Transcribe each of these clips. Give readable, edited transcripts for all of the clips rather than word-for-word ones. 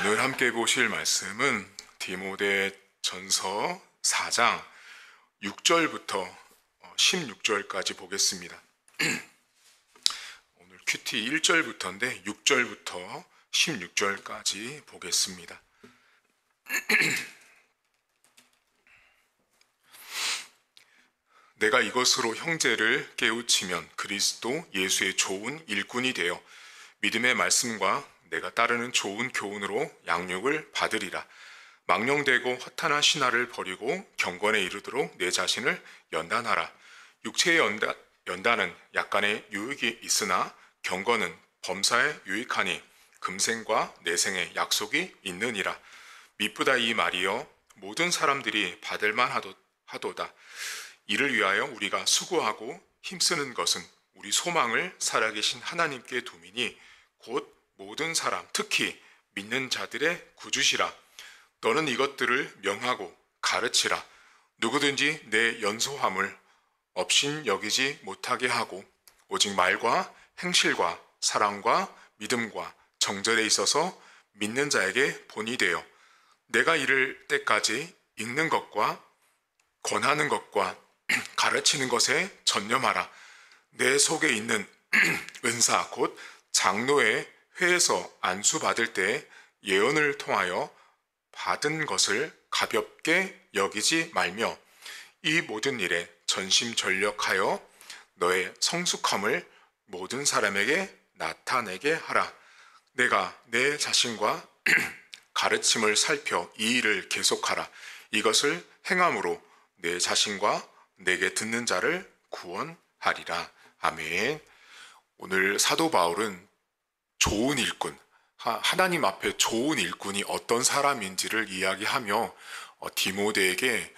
오늘 함께 보실 말씀은 디모데전서 4장 6절부터 16절까지 보겠습니다. 오늘 큐티 1절부터인데 6절부터 16절까지 보겠습니다. 내가 이것으로 형제를 깨우치면 그리스도 예수의 좋은 일꾼이 되어 믿음의 말씀과 내가 따르는 좋은 교훈으로 양육을 받으리라. 망령되고 허탄한 신화를 버리고 경건에 이르도록 내 자신을 연단하라. 육체의 연단은 약간의 유익이 있으나 경건은 범사에 유익하니 금생과 내생의 약속이 있느니라. 미쁘다 이 말이여 모든 사람들이 받을만 하도다. 이를 위하여 우리가 수고하고 힘쓰는 것은 우리 소망을 살아계신 하나님께 두미니 곧 모든 사람 특히 믿는 자들의 구주시라. 너는 이것들을 명하고 가르치라. 누구든지 내 연소함을 업신 여기지 못하게 하고 오직 말과 행실과 사랑과 믿음과 정절에 있어서 믿는 자에게 본이 되어 내가 이를 때까지 읽는 것과 권하는 것과 가르치는 것에 전념하라. 내 속에 있는 은사 곧 장로의 회에서 안수받을 때 예언을 통하여 받은 것을 가볍게 여기지 말며 이 모든 일에 전심전력하여 너의 성숙함을 모든 사람에게 나타내게 하라. 내가 내 자신과 가르침을 살펴 이 일을 계속하라. 이것을 행함으로 내 자신과 내게 듣는 자를 구원하리라. 아멘. 오늘 사도 바울은 좋은 일꾼, 하나님 앞에 좋은 일꾼이 어떤 사람인지를 이야기하며 디모데에게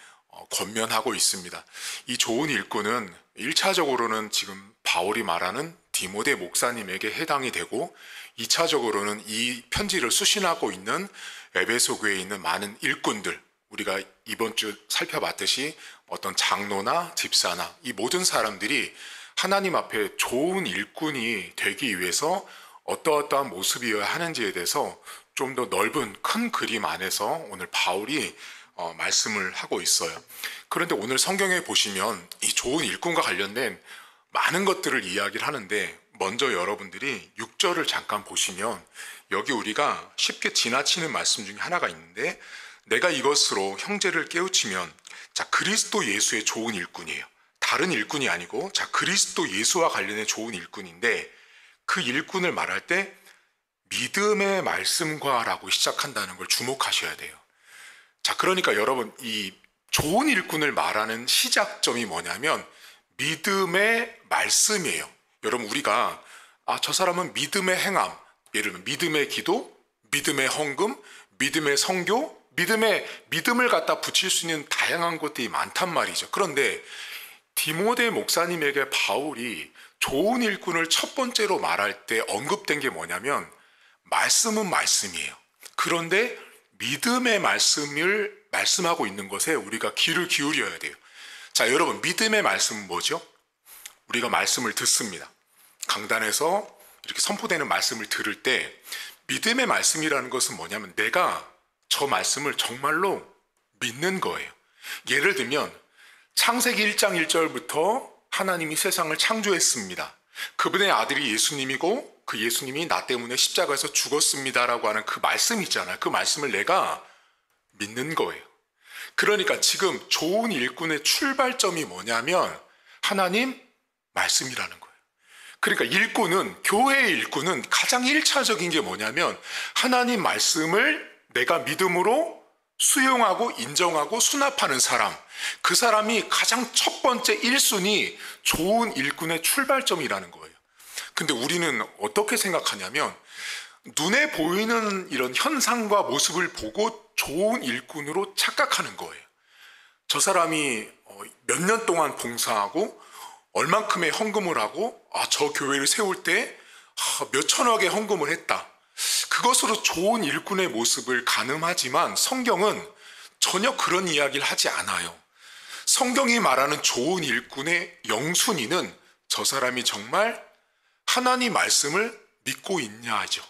권면하고 있습니다. 이 좋은 일꾼은 1차적으로는 지금 바울이 말하는 디모데 목사님에게 해당이 되고 2차적으로는 이 편지를 수신하고 있는 에베소 교회에 있는 많은 일꾼들, 우리가 이번 주 살펴봤듯이 어떤 장로나 집사나 이 모든 사람들이 하나님 앞에 좋은 일꾼이 되기 위해서 어떠한 모습이어야 하는지에 대해서 좀 더 넓은 큰 그림 안에서 오늘 바울이 말씀을 하고 있어요. 그런데 오늘 성경에 보시면 이 좋은 일꾼과 관련된 많은 것들을 이야기를 하는데 먼저 여러분들이 6절을 잠깐 보시면 여기 우리가 쉽게 지나치는 말씀 중에 하나가 있는데 내가 이것으로 형제를 깨우치면 자 그리스도 예수의 좋은 일꾼이에요. 다른 일꾼이 아니고 자 그리스도 예수와 관련된 좋은 일꾼인데 그 일꾼을 말할 때 믿음의 말씀과 라고 시작한다는 걸 주목하셔야 돼요. 자, 그러니까 여러분 이 좋은 일꾼을 말하는 시작점이 뭐냐면 믿음의 말씀이에요. 여러분 우리가 저 사람은 믿음의 행함, 예를 들면 믿음의 기도, 믿음의 헌금, 믿음의 선교, 믿음을 갖다 붙일 수 있는 다양한 것들이 많단 말이죠. 그런데 디모데 목사님에게 바울이 좋은 일꾼을 첫 번째로 말할 때 언급된 게 뭐냐면 말씀은 말씀이에요. 그런데 믿음의 말씀을 말씀하고 있는 것에 우리가 귀를 기울여야 돼요. 자, 여러분 믿음의 말씀은 뭐죠? 우리가 말씀을 듣습니다. 강단에서 이렇게 선포되는 말씀을 들을 때 믿음의 말씀이라는 것은 뭐냐면 내가 저 말씀을 정말로 믿는 거예요. 예를 들면 창세기 1장 1절부터 하나님이 세상을 창조했습니다. 그분의 아들이 예수님이고 그 예수님이 나 때문에 십자가에서 죽었습니다라고 하는 그 말씀 있잖아요. 그 말씀을 내가 믿는 거예요. 그러니까 지금 좋은 일꾼의 출발점이 뭐냐면 하나님 말씀이라는 거예요. 그러니까 일꾼은 교회의 일꾼은 가장 1차적인 게 뭐냐면 하나님 말씀을 내가 믿음으로 수용하고 인정하고 수납하는 사람, 그 사람이 가장 첫 번째 1순위 좋은 일꾼의 출발점이라는 거예요. 근데 우리는 어떻게 생각하냐면 눈에 보이는 이런 현상과 모습을 보고 좋은 일꾼으로 착각하는 거예요. 저 사람이 몇 년 동안 봉사하고 얼만큼의 헌금을 하고 저 교회를 세울 때 몇 천억의 헌금을 했다. 그것으로 좋은 일꾼의 모습을 가늠하지만 성경은 전혀 그런 이야기를 하지 않아요. 성경이 말하는 좋은 일꾼의 영순위는 저 사람이 정말 하나님 말씀을 믿고 있냐 하죠.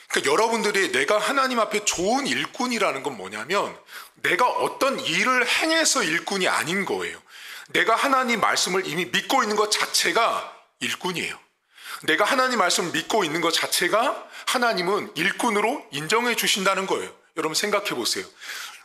그러니까 여러분들이 내가 하나님 앞에 좋은 일꾼이라는 건 뭐냐면 내가 어떤 일을 행해서 일꾼이 아닌 거예요. 내가 하나님 말씀을 이미 믿고 있는 것 자체가 일꾼이에요. 내가 하나님 말씀을 믿고 있는 것 자체가 하나님은 일꾼으로 인정해 주신다는 거예요. 여러분 생각해 보세요.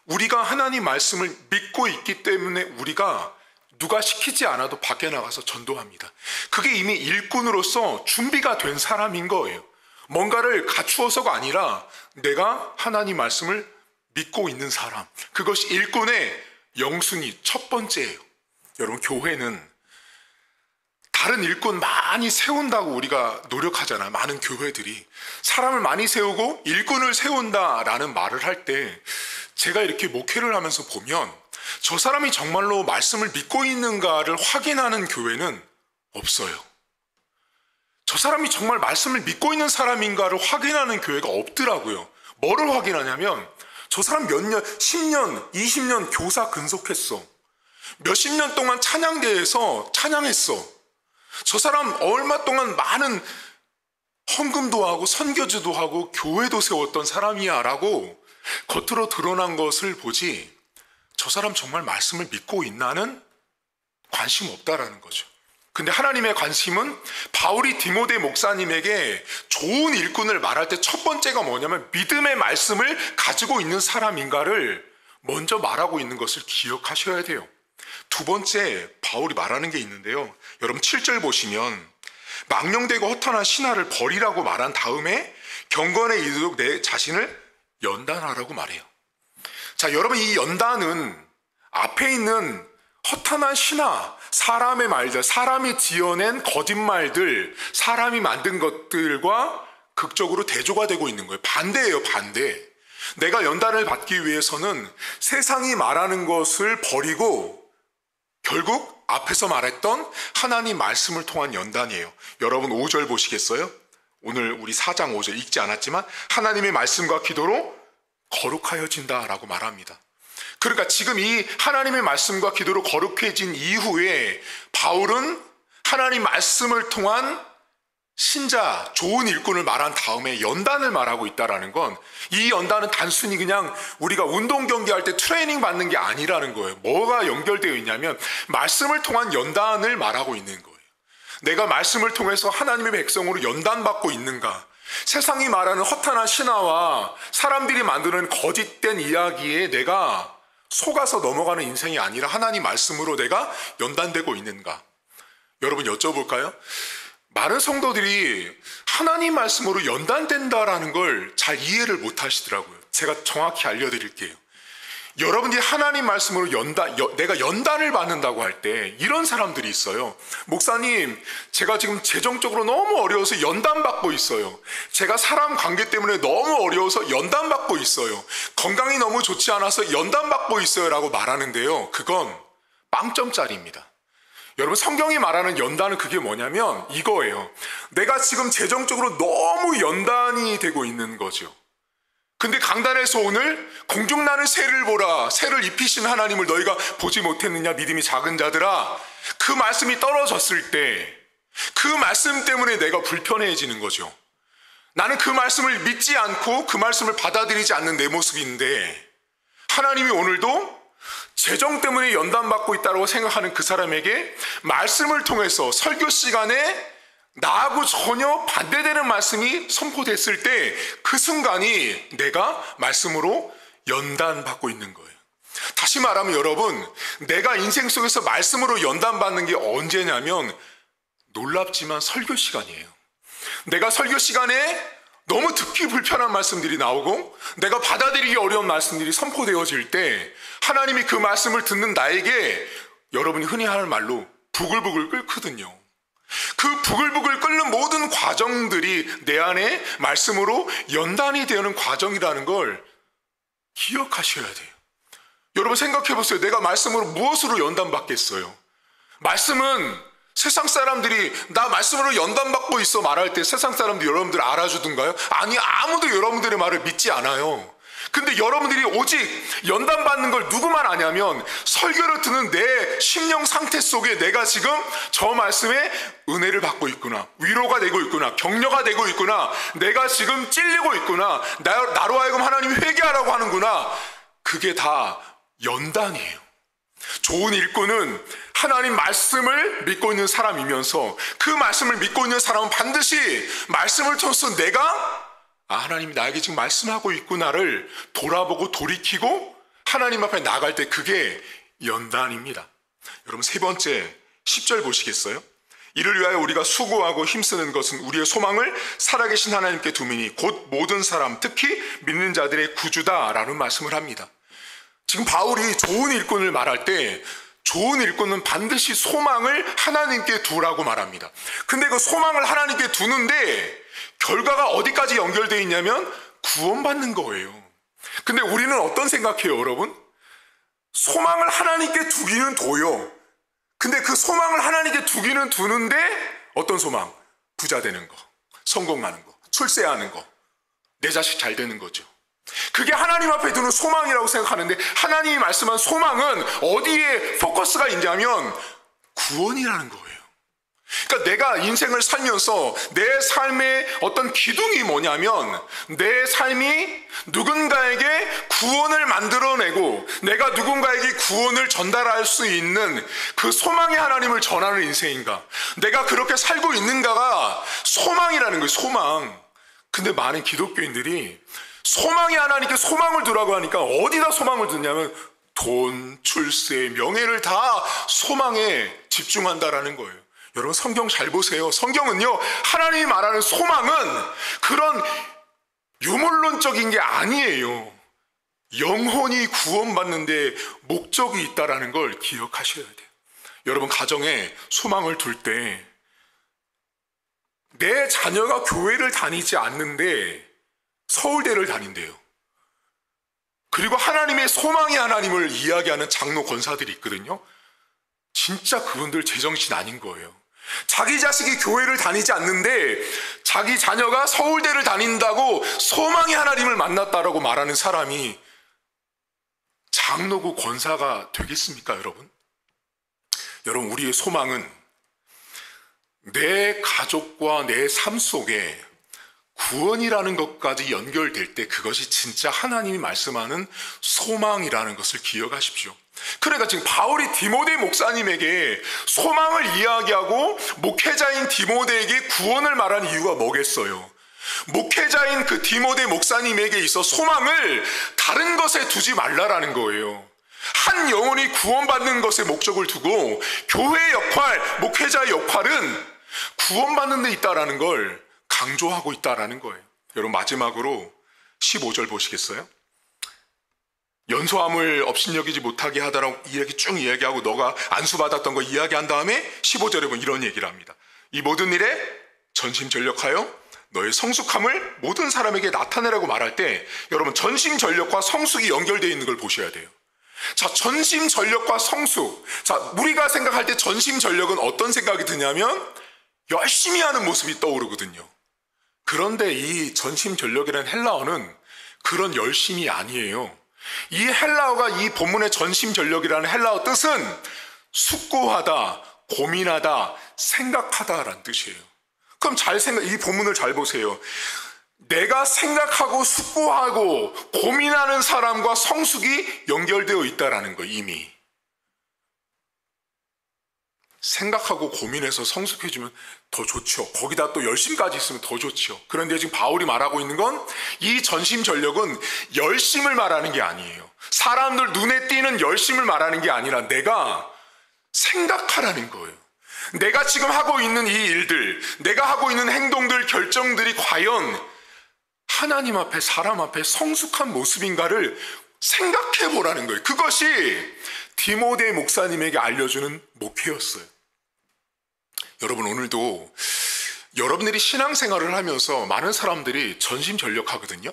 우리가 하나님 말씀을 믿고 있기 때문에 우리가 누가 시키지 않아도 밖에 나가서 전도합니다. 그게 이미 일꾼으로서 준비가 된 사람인 거예요. 뭔가를 갖추어서가 아니라 내가 하나님 말씀을 믿고 있는 사람. 그것이 일꾼의 영순위 첫 번째예요. 여러분 교회는 다른 일꾼 많이 세운다고 우리가 노력하잖아요. 많은 교회들이 사람을 많이 세우고 일꾼을 세운다라는 말을 할 때 제가 이렇게 목회를 하면서 보면 저 사람이 정말로 말씀을 믿고 있는가를 확인하는 교회는 없어요. 저 사람이 정말 말씀을 믿고 있는 사람인가를 확인하는 교회가 없더라고요. 뭐를 확인하냐면 저 사람 몇 년, 10년, 20년 교사 근속했어. 몇십 년 동안 찬양대에서 찬양했어. 저 사람 얼마 동안 많은 헌금도 하고 선교지도 하고 교회도 세웠던 사람이야 라고 겉으로 드러난 것을 보지 저 사람 정말 말씀을 믿고 있나는 관심 없다라는 거죠. 근데 하나님의 관심은 바울이 디모데 목사님에게 좋은 일꾼을 말할 때 첫 번째가 뭐냐면 믿음의 말씀을 가지고 있는 사람인가를 먼저 말하고 있는 것을 기억하셔야 돼요. 두 번째 바울이 말하는 게 있는데요. 여러분 7절 보시면 망령되고 허탄한 신화를 버리라고 말한 다음에 경건에 이르도록 내 자신을 연단하라고 말해요. 자, 여러분 이 연단은 앞에 있는 허탄한 신화, 사람의 말들, 사람이 지어낸 거짓말들, 사람이 만든 것들과 극적으로 대조가 되고 있는 거예요. 반대예요, 반대. 내가 연단을 받기 위해서는 세상이 말하는 것을 버리고 결국 앞에서 말했던 하나님 말씀을 통한 연단이에요. 여러분 5절 보시겠어요? 오늘 우리 4장 5절 읽지 않았지만 하나님의 말씀과 기도로 거룩하여진다라고 말합니다. 그러니까 지금 이 하나님의 말씀과 기도로 거룩해진 이후에 바울은 하나님 말씀을 통한 신자, 좋은 일꾼을 말한 다음에 연단을 말하고 있다는 건 이 연단은 단순히 그냥 우리가 운동 경기할 때 트레이닝 받는 게 아니라는 거예요. 뭐가 연결되어 있냐면 말씀을 통한 연단을 말하고 있는 거예요. 내가 말씀을 통해서 하나님의 백성으로 연단받고 있는가? 세상이 말하는 허탄한 신화와 사람들이 만드는 거짓된 이야기에 내가 속아서 넘어가는 인생이 아니라 하나님 말씀으로 내가 연단되고 있는가? 여러분 여쭤볼까요? 많은 성도들이 하나님 말씀으로 연단된다라는 걸 잘 이해를 못 하시더라고요. 제가 정확히 알려드릴게요. 여러분들이 하나님 말씀으로 내가 연단을 받는다고 할 때 이런 사람들이 있어요. 목사님, 제가 지금 재정적으로 너무 어려워서 연단받고 있어요. 제가 사람 관계 때문에 너무 어려워서 연단받고 있어요. 건강이 너무 좋지 않아서 연단받고 있어요 라고 말하는데요. 그건 빵점짜리입니다. 여러분 성경이 말하는 연단은 그게 뭐냐면 이거예요. 내가 지금 재정적으로 너무 연단이 되고 있는 거죠. 근데 강단에서 오늘 공중나는 새를 보라, 새를 입히신 하나님을 너희가 보지 못했느냐 믿음이 작은 자들아, 그 말씀이 떨어졌을 때 그 말씀 때문에 내가 불편해지는 거죠. 나는 그 말씀을 믿지 않고 그 말씀을 받아들이지 않는 내 모습인데 하나님이 오늘도 재정 때문에 연단받고 있다고 생각하는 그 사람에게 말씀을 통해서 설교 시간에 나하고 전혀 반대되는 말씀이 선포됐을 때 그 순간이 내가 말씀으로 연단받고 있는 거예요. 다시 말하면 여러분, 내가 인생 속에서 말씀으로 연단받는 게 언제냐면 놀랍지만 설교 시간이에요. 내가 설교 시간에 너무 듣기 불편한 말씀들이 나오고 내가 받아들이기 어려운 말씀들이 선포되어질 때 하나님이 그 말씀을 듣는 나에게 여러분이 흔히 하는 말로 부글부글 끓거든요. 그 부글부글 끓는 모든 과정들이 내 안에 말씀으로 연단이 되는 과정이라는 걸 기억하셔야 돼요. 여러분 생각해 보세요. 내가 말씀으로 무엇으로 연단받겠어요? 말씀은 세상 사람들이 나 말씀으로 연단받고 있어 말할 때 세상 사람들이 여러분들 알아주던가요? 아니, 아무도 여러분들의 말을 믿지 않아요. 근데 여러분들이 오직 연단 받는 걸 누구만 아냐면 설교를 듣는 내 심령 상태 속에 내가 지금 저 말씀에 은혜를 받고 있구나, 위로가 되고 있구나, 격려가 되고 있구나, 내가 지금 찔리고 있구나, 나로 하여금 하나님이 회개하라고 하는구나. 그게 다 연단이에요. 좋은 일꾼은 하나님 말씀을 믿고 있는 사람이면서 그 말씀을 믿고 있는 사람은 반드시 말씀을 통해서 내가 하나님이 나에게 지금 말씀하고 있구나를 돌아보고 돌이키고 하나님 앞에 나갈 때 그게 연단입니다. 여러분, 세 번째 10절 보시겠어요? 이를 위하여 우리가 수고하고 힘쓰는 것은 우리의 소망을 살아계신 하나님께 두미니 곧 모든 사람, 특히 믿는 자들의 구주다라는 말씀을 합니다. 지금 바울이 좋은 일꾼을 말할 때 좋은 일꾼은 반드시 소망을 하나님께 두라고 말합니다. 근데 그 소망을 하나님께 두는데 결과가 어디까지 연결되어 있냐면 구원받는 거예요. 근데 우리는 어떤 생각해요, 여러분? 소망을 하나님께 두기는 둬요. 근데 그 소망을 하나님께 두기는 두는데 어떤 소망? 부자 되는 거, 성공하는 거, 출세하는 거, 내 자식 잘 되는 거죠. 그게 하나님 앞에 두는 소망이라고 생각하는데 하나님이 말씀한 소망은 어디에 포커스가 있냐면 구원이라는 거예요. 그러니까 내가 인생을 살면서 내 삶의 어떤 기둥이 뭐냐면 내 삶이 누군가에게 구원을 만들어내고 내가 누군가에게 구원을 전달할 수 있는 그 소망의 하나님을 전하는 인생인가, 내가 그렇게 살고 있는가가 소망이라는 거예요. 소망. 근데 많은 기독교인들이 소망의 하나님께 소망을 두라고 하니까 어디다 소망을 두냐면 돈, 출세, 명예를 다 소망에 집중한다라는 거예요. 여러분, 성경 잘 보세요. 성경은요, 하나님이 말하는 소망은 그런 유물론적인 게 아니에요. 영혼이 구원받는데 목적이 있다는 걸 기억하셔야 돼요. 여러분, 가정에 소망을 둘 때 내 자녀가 교회를 다니지 않는데 서울대를 다닌대요. 그리고 하나님의 소망의 하나님을 이야기하는 장로 권사들이 있거든요. 진짜 그분들 제정신 아닌 거예요. 자기 자식이 교회를 다니지 않는데 자기 자녀가 서울대를 다닌다고 소망의 하나님을 만났다라고 말하는 사람이 장로고 권사가 되겠습니까, 여러분? 여러분, 우리의 소망은 내 가족과 내 삶 속에 구원이라는 것까지 연결될 때 그것이 진짜 하나님이 말씀하는 소망이라는 것을 기억하십시오. 그러니까 지금 바울이 디모데 목사님에게 소망을 이야기하고 목회자인 디모데에게 구원을 말한 이유가 뭐겠어요? 목회자인 그 디모데 목사님에게 있어 소망을 다른 것에 두지 말라라는 거예요. 한 영혼이 구원받는 것에 목적을 두고 교회의 역할, 목회자의 역할은 구원받는 데 있다라는 걸 강조하고 있다라는 거예요. 여러분, 마지막으로 15절 보시겠어요? 연소함을 업신여기지 못하게 하다라고 이렇게 쭉 이야기하고 너가 안수받았던 거 이야기한 다음에 15절에 보면 이런 얘기를 합니다. 이 모든 일에 전심전력하여 너의 성숙함을 모든 사람에게 나타내라고 말할 때 여러분, 전심전력과 성숙이 연결되어 있는 걸 보셔야 돼요. 자, 전심전력과 성숙. 자, 우리가 생각할 때 전심전력은 어떤 생각이 드냐면 열심히 하는 모습이 떠오르거든요. 그런데 이 전심전력이라는 헬라어는 그런 열심이 아니에요. 이 헬라어가 이 본문의 전심전력이라는 헬라어 뜻은 숙고하다, 고민하다, 생각하다라는 뜻이에요. 그럼 이 본문을 잘 보세요. 내가 생각하고 숙고하고 고민하는 사람과 성숙이 연결되어 있다라는 거. 이미 생각하고 고민해서 성숙해지면 더 좋죠. 거기다 또 열심까지 있으면 더 좋죠. 그런데 지금 바울이 말하고 있는 건 이 전심전력은 열심을 말하는 게 아니에요. 사람들 눈에 띄는 열심을 말하는 게 아니라 내가 생각하라는 거예요. 내가 지금 하고 있는 이 일들, 내가 하고 있는 행동들, 결정들이 과연 하나님 앞에, 사람 앞에 성숙한 모습인가를 생각해 보라는 거예요. 그것이 디모데 목사님에게 알려주는 목회였어요. 여러분, 오늘도 여러분들이 신앙생활을 하면서 많은 사람들이 전심전력하거든요.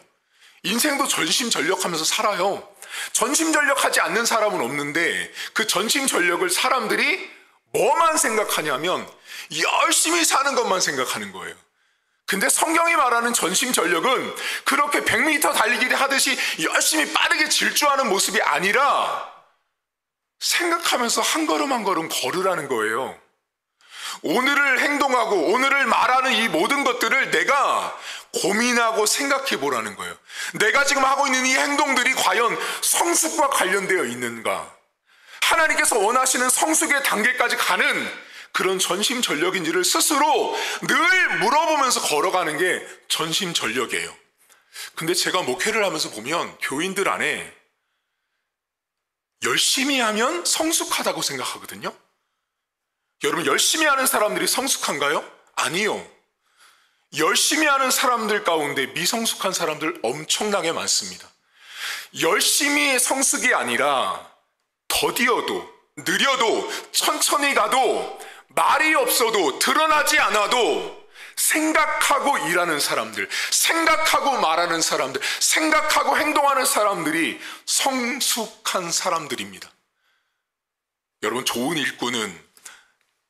인생도 전심전력하면서 살아요. 전심전력하지 않는 사람은 없는데 그 전심전력을 사람들이 뭐만 생각하냐면 열심히 사는 것만 생각하는 거예요. 근데 성경이 말하는 전심전력은 그렇게 100m 달리기를 하듯이 열심히 빠르게 질주하는 모습이 아니라 생각하면서 한 걸음 한 걸음 걸으라는 거예요. 오늘을 행동하고 오늘을 말하는 이 모든 것들을 내가 고민하고 생각해 보라는 거예요. 내가 지금 하고 있는 이 행동들이 과연 성숙과 관련되어 있는가? 하나님께서 원하시는 성숙의 단계까지 가는 그런 전심전력인지를 스스로 늘 물어보면서 걸어가는 게 전심전력이에요. 근데 제가 목회를 하면서 보면 교인들 안에 열심히 하면 성숙하다고 생각하거든요. 여러분, 열심히 하는 사람들이 성숙한가요? 아니요. 열심히 하는 사람들 가운데 미성숙한 사람들 엄청나게 많습니다. 열심히 성숙이 아니라 더디어도 느려도 천천히 가도 말이 없어도 드러나지 않아도 생각하고 일하는 사람들, 생각하고 말하는 사람들, 생각하고 행동하는 사람들이 성숙한 사람들입니다. 여러분, 좋은 일꾼은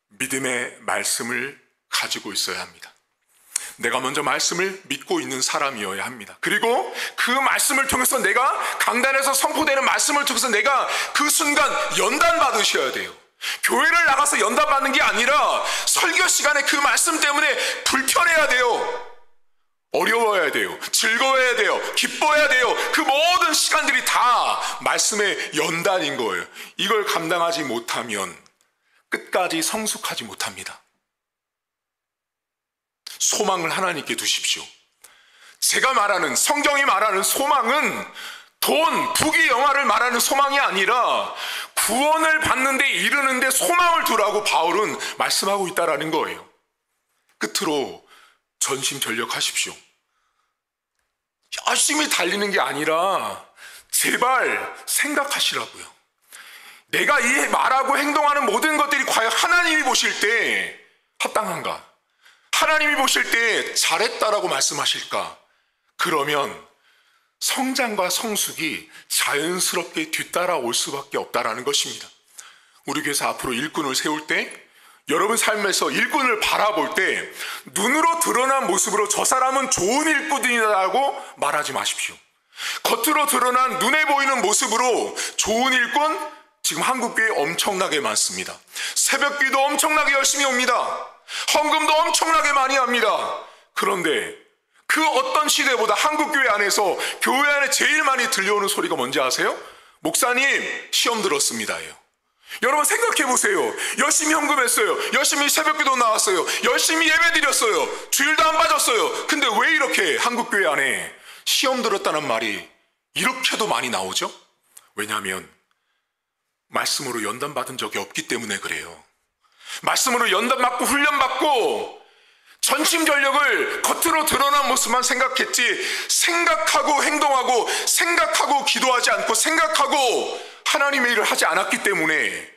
믿음의 말씀을 가지고 있어야 합니다. 내가 먼저 말씀을 믿고 있는 사람이어야 합니다. 그리고 그 말씀을 통해서 내가 강단에서 선포되는 말씀을 통해서 내가 그 순간 연단 받으셔야 돼요. 교회를 나가서 연단 받는 게 아니라 설교 시간에 그 말씀 때문에 불편해야 돼요. 어려워야 돼요. 즐거워야 돼요. 기뻐해야 돼요. 그 모든 시간들이 다 말씀의 연단인 거예요. 이걸 감당하지 못하면 끝까지 성숙하지 못합니다. 소망을 하나님께 두십시오. 제가 말하는, 성경이 말하는 소망은 돈, 부귀, 영화를 말하는 소망이 아니라 구원을 받는데 이르는데 소망을 두라고 바울은 말씀하고 있다라는 거예요. 끝으로 전심전력하십시오. 열심히 달리는 게 아니라 제발 생각하시라고요. 내가 이 말하고 행동하는 모든 것들이 과연 하나님이 보실 때 합당한가? 하나님이 보실 때 잘했다라고 말씀하실까? 그러면 성장과 성숙이 자연스럽게 뒤따라올 수밖에 없다라는 것입니다. 우리 교회에서 앞으로 일꾼을 세울 때, 여러분 삶에서 일꾼을 바라볼 때 눈으로 드러난 모습으로 저 사람은 좋은 일꾼이라고 말하지 마십시오. 겉으로 드러난 눈에 보이는 모습으로 좋은 일꾼, 지금 한국교회에 엄청나게 많습니다. 새벽기도 엄청나게 열심히 옵니다. 헌금도 엄청나게 많이 합니다. 그런데 그 어떤 시대보다 한국교회 안에서 교회 안에 제일 많이 들려오는 소리가 뭔지 아세요? 목사님, 시험 들었습니다예요. 여러분 생각해 보세요. 열심히 헌금했어요. 열심히 새벽기도 나왔어요. 열심히 예배드렸어요. 주일도 안 빠졌어요. 근데 왜 이렇게 한국교회 안에 시험 들었다는 말이 이렇게도 많이 나오죠? 왜냐하면 말씀으로 연단받은 적이 없기 때문에 그래요. 말씀으로 연단받고 훈련받고 전심전력을 겉으로 드러난 모습만 생각했지, 생각하고 행동하고 생각하고 기도하지 않고 생각하고 하나님의 일을 하지 않았기 때문에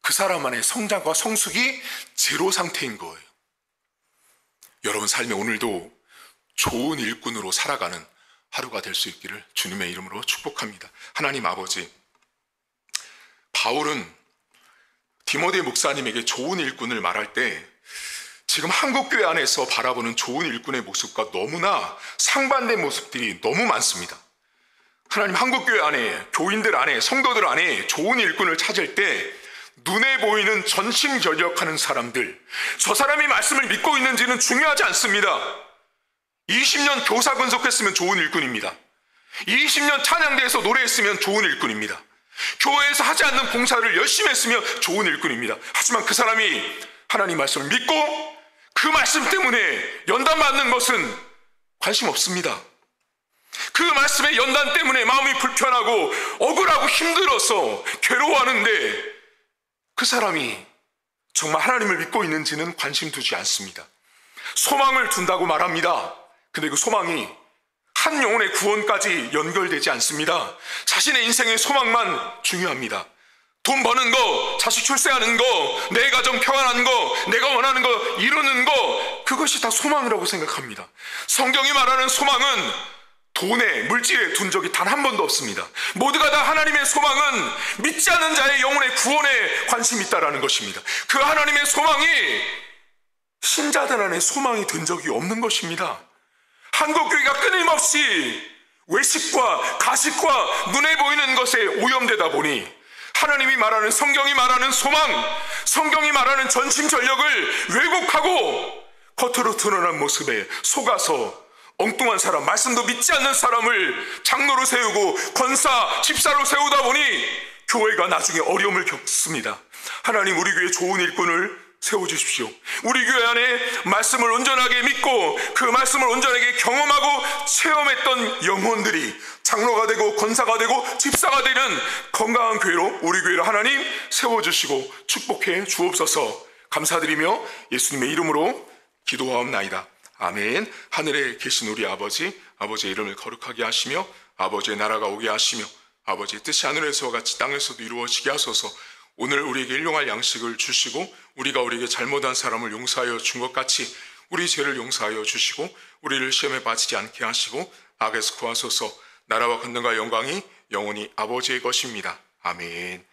그 사람 안에 성장과 성숙이 제로 상태인 거예요. 여러분 삶에 오늘도 좋은 일꾼으로 살아가는 하루가 될 수 있기를 주님의 이름으로 축복합니다. 하나님 아버지, 바울은 디모데 목사님에게 좋은 일꾼을 말할 때 지금 한국교회 안에서 바라보는 좋은 일꾼의 모습과 너무나 상반된 모습들이 너무 많습니다. 하나님, 한국교회 안에, 교인들 안에, 성도들 안에 좋은 일꾼을 찾을 때 눈에 보이는 전심전력하는 사람들, 저 사람이 말씀을 믿고 있는지는 중요하지 않습니다. 20년 교사 근속했으면 좋은 일꾼입니다. 20년 찬양대에서 노래했으면 좋은 일꾼입니다. 교회에서 하지 않는 봉사를 열심히 했으면 좋은 일꾼입니다. 하지만 그 사람이 하나님 말씀을 믿고 그 말씀 때문에 연단받는 것은 관심 없습니다. 그 말씀의 연단 때문에 마음이 불편하고 억울하고 힘들어서 괴로워하는데 그 사람이 정말 하나님을 믿고 있는지는 관심 두지 않습니다. 소망을 둔다고 말합니다. 근데 그 소망이 한 영혼의 구원까지 연결되지 않습니다. 자신의 인생의 소망만 중요합니다. 돈 버는 거, 자식 출세하는 거, 내 가정 평안한 거, 내가 원하는 거 이루는 거, 그것이 다 소망이라고 생각합니다. 성경이 말하는 소망은 돈에, 물질에 둔 적이 단 한 번도 없습니다. 모두가 다 하나님의 소망은 믿지 않는 자의 영혼의 구원에 관심이 있다라는 것입니다. 그 하나님의 소망이 신자들 안에 소망이 든 적이 없는 것입니다. 한국교회가 끊임없이 외식과 가식과 눈에 보이는 것에 오염되다 보니 하나님이 말하는, 성경이 말하는 소망, 성경이 말하는 전심전력을 왜곡하고 겉으로 드러난 모습에 속아서 엉뚱한 사람, 말씀도 믿지 않는 사람을 장로로 세우고 권사, 집사로 세우다 보니 교회가 나중에 어려움을 겪습니다. 하나님, 우리 교회 좋은 일꾼을 세워주십시오. 우리 교회 안에 말씀을 온전하게 믿고 그 말씀을 온전하게 경험하고 체험했던 영혼들이 장로가 되고 권사가 되고 집사가 되는 건강한 교회로 우리 교회를 하나님 세워주시고 축복해 주옵소서. 감사드리며 예수님의 이름으로 기도하옵나이다. 아멘. 하늘에 계신 우리 아버지의 이름을 거룩하게 하시며 아버지의 나라가 오게 하시며 아버지의 뜻이 하늘에서와 같이 땅에서도 이루어지게 하소서. 오늘 우리에게 일용할 양식을 주시고 우리가 우리에게 잘못한 사람을 용서하여 준 것 같이 우리 죄를 용서하여 주시고 우리를 시험에 빠지지 않게 하시고 악에서 구하소서. 나라와 권능과 영광이 영원히 아버지의 것입니다. 아멘.